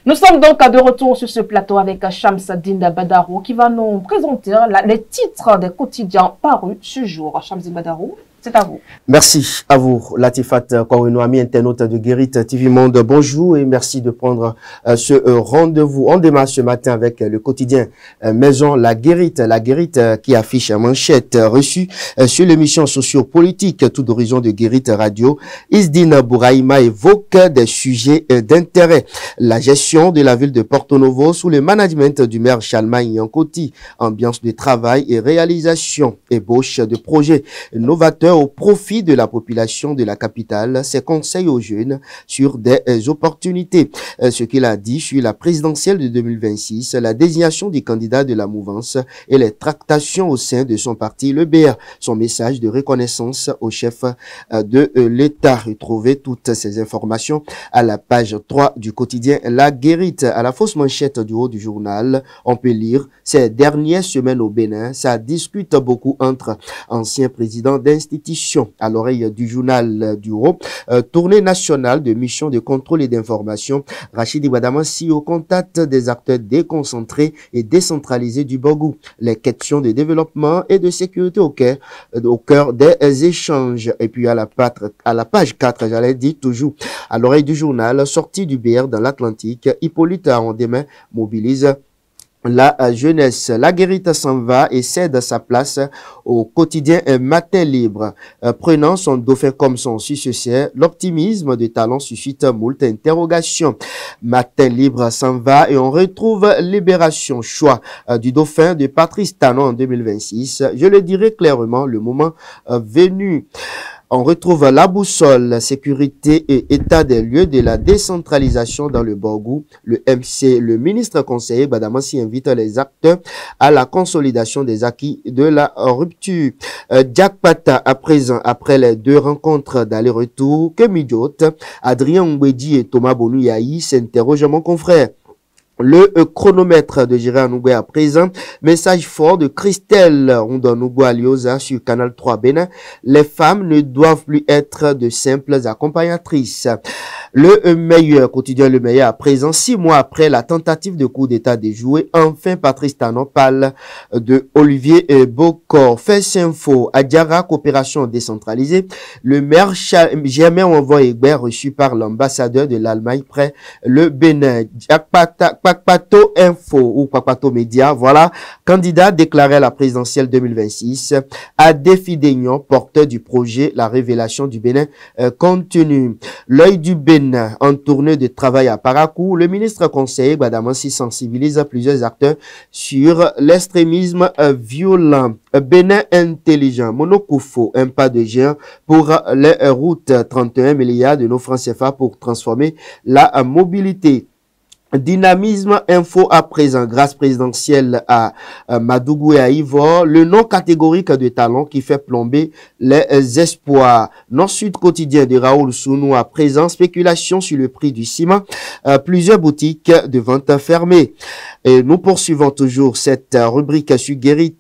Nous sommes donc de retour sur ce plateau avec Shamsuddin Badarou qui va nous présenter les titres des quotidiens parus ce jour. Shamsuddin Badarou, c'est à vous. Merci à vous, Latifat Kourenou, ami internaute de Guérit TV Monde. Bonjour et merci de prendre ce rendez-vous. On démarre ce matin avec le quotidien Maison La Guérit qui affiche un manchette reçue sur l'émission socio-politique Tout d'horizon de Guérit Radio. Isdine Bouraïma évoque des sujets d'intérêt. La gestion de la ville de Porto Novo sous le management du maire Chalmagne Yankoti. Ambiance de travail et réalisation. Ébauche de projets novateurs au profit de la population de la capitale, ses conseils aux jeunes sur des opportunités. Ce qu'il a dit sur la présidentielle de 2026, la désignation du candidat de la mouvance et les tractations au sein de son parti, le BR. Son message de reconnaissance au chef de l'État. Retrouvez toutes ces informations à la page 3 du quotidien La Guérite. À la fausse manchette du haut du journal, on peut lire ces dernières semaines au Bénin, ça discute beaucoup entre anciens présidents d'institutions. À l'oreille du journal du Haut, tournée nationale de mission de contrôle et d'information. Rachid Ibadamassi au contact des acteurs déconcentrés et décentralisés du Bogou. Les questions de développement et de sécurité au cœur des échanges. Et puis à la page 4, j'allais dire toujours, à l'oreille du journal, sortie du BR dans l'Atlantique, Hippolyte Arondemain mobilise la jeunesse. La Guérite s'en va et cède sa place au quotidien Matin Libre. Prenant son dauphin comme son successeur, l'optimisme de talent suscite moult interrogations. Matin Libre s'en va et on retrouve Libération, choix du dauphin de Patrice Talon en 2026. Je le dirai clairement, le moment venu. On retrouve la boussole, sécurité et état des lieux de la décentralisation dans le Borgou. Le MC, le ministre conseiller Badamassi invite les acteurs à la consolidation des acquis de la rupture. Jack Pata, à présent, après les deux rencontres d'aller-retour, que Midjot, Adrien Mbedi et Thomas Bonouyaï s'interrogent mon confrère. Le chronomètre de Gérard Nougoué à présent. Message fort de Christelle Rondonougou Aliosa sur Canal 3 Bénin. Les femmes ne doivent plus être de simples accompagnatrices. Le meilleur, quotidien Le Meilleur à présent. 6 mois après la tentative de coup d'état déjoué, enfin Patrice Talon parle de Olivier Bocor. Fait info, Adjara, coopération décentralisée. Le maire Germain Envoy Egbert reçu par l'ambassadeur de l'Allemagne près le Bénin. Pakpato Info ou Pakpato Média, voilà, candidat déclaré à la présidentielle 2026, à défi d'Aignan, porteur du projet La Révélation du Bénin continue. L'œil du Bénin en tournée de travail à Parakou, le ministre conseiller Badamassi sensibilise plusieurs acteurs sur l'extrémisme violent. Bénin intelligent, Monokoufo, un pas de géant pour les routes, 31 milliards de nos francs CFA pour transformer la mobilité. Dynamisme info à présent, grâce présidentielle à Madougou et à Ivor, le nom catégorique de talent qui fait plomber les espoirs. Nord-Sud quotidien de Raoul Sounou à présent, spéculation sur le prix du ciment, plusieurs boutiques de vente fermées. Et nous poursuivons toujours cette rubrique sur Guérit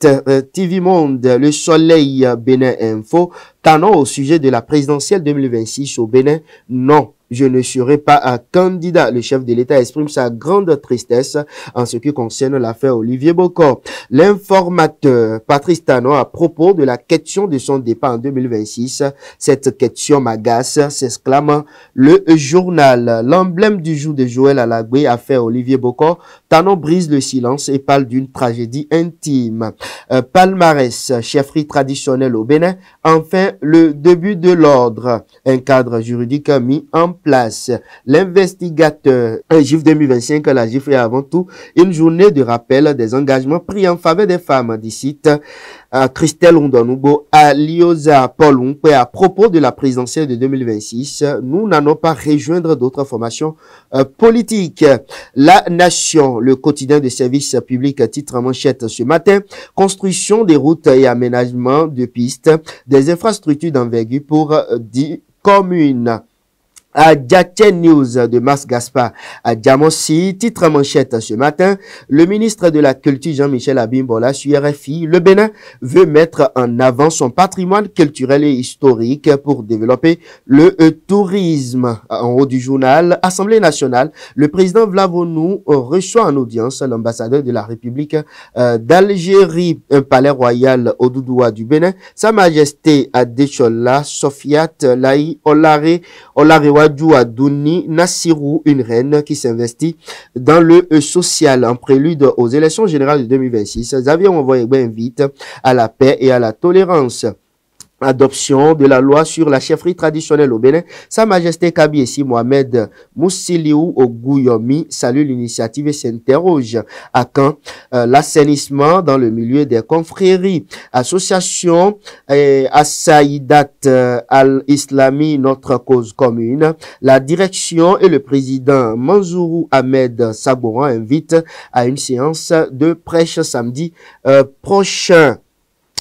TV Monde, le soleil Bénin Info, talent au sujet de la présidentielle 2026 au Bénin, non. Je ne serai pas un candidat. Le chef de l'État exprime sa grande tristesse en ce qui concerne l'affaire Olivier Bocor. L'informateur Patrice Talon à propos de la question de son départ en 2026. Cette question m'agace, s'exclame le journal. L'emblème du jour de Joël Alagbe, affaire Olivier Bocor. Talon brise le silence et parle d'une tragédie intime. Palmarès, chefferie traditionnelle au Bénin. Enfin, le début de l'ordre. Un cadre juridique mis en place. L'investigateur, GIF 2025, la GIF est avant tout une journée de rappel des engagements pris en faveur des femmes d'ici. Christelle Rondonougou à Liosa Paul Oumpe à propos de la présidentielle de 2026. Nous n'allons pas rejoindre d'autres formations politiques. La Nation, le quotidien de service public, titre manchette ce matin. Construction des routes et aménagement de pistes, des infrastructures d'envergure pour 10 communes. À Diatien News de Mars Gaspard à Diamossi, titre manchette ce matin, le ministre de la Culture Jean-Michel Abimbola sur RFI, le Bénin veut mettre en avant son patrimoine culturel et historique pour développer le tourisme. En haut du journal, Assemblée nationale, le président Vlavonou reçoit en audience l'ambassadeur de la République d'Algérie, un palais royal au Doudoua du Bénin, Sa Majesté Adechola Sofiat Laï Olarewa Adouni Nassirou, une reine qui s'investit dans le social en prélude aux élections générales de 2026. Xavier Onvoyegbe invite à la paix et à la tolérance. Adoption de la loi sur la chefferie traditionnelle au Bénin, Sa Majesté Kabiessi Mohamed Moussiliou Ogouyomi salue l'initiative et s'interroge à quand l'assainissement dans le milieu des confréries. Association Assaïdat Al-Islami, notre cause commune. La direction et le président Manzourou Ahmed Sabouran invitent à une séance de prêche samedi prochain.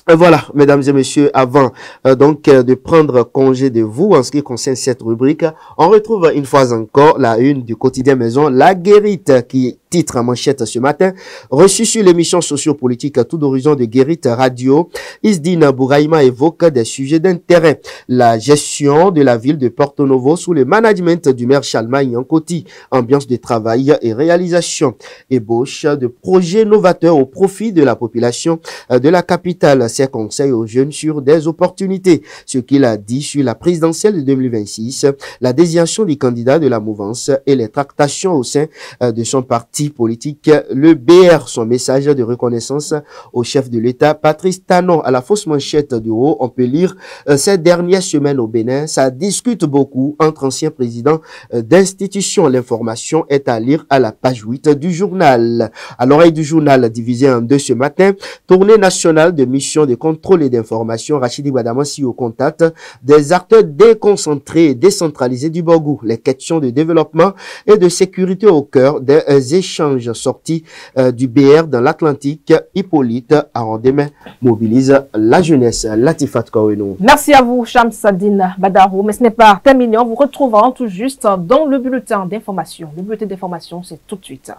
Voilà, mesdames et messieurs, avant donc de prendre congé de vous en ce qui concerne cette rubrique, on retrouve une fois encore la une du quotidien Maison, La Guérite, qui titre en manchette ce matin, reçu sur l'émission sociopolitique Tout d'horizon de Guérite Radio, Isdine Bouraïma évoque des sujets d'intérêt. La gestion de la ville de Porto Novo sous le management du maire Chalma Yankoti, ambiance de travail et réalisation. Ébauche de projets novateurs au profit de la population de la capitale. Ses conseils aux jeunes sur des opportunités. Ce qu'il a dit sur la présidentielle de 2026, la désignation du candidat de la mouvance et les tractations au sein de son parti politique, le BR, son message de reconnaissance au chef de l'État, Patrice Talon. À la fausse manchette du haut, on peut lire ces dernières semaines au Bénin, ça discute beaucoup entre anciens présidents d'institutions. L'information est à lire à la page 8 du journal. À l'oreille du journal, divisé en deux ce matin, tournée nationale de mission de contrôle et d'information, Rachidi Badamassi au contact des acteurs déconcentrés et décentralisés du Bogou. Les questions de développement et de sécurité au cœur des échanges sortis du BR dans l'Atlantique. Hippolyte Arandemain mobilise la jeunesse. Latifat Kaweno. Merci à vous, Shamsadine Badarou. Mais ce n'est pas terminé. On vous retrouvera tout juste dans le bulletin d'information. Le bulletin d'information, c'est tout de suite.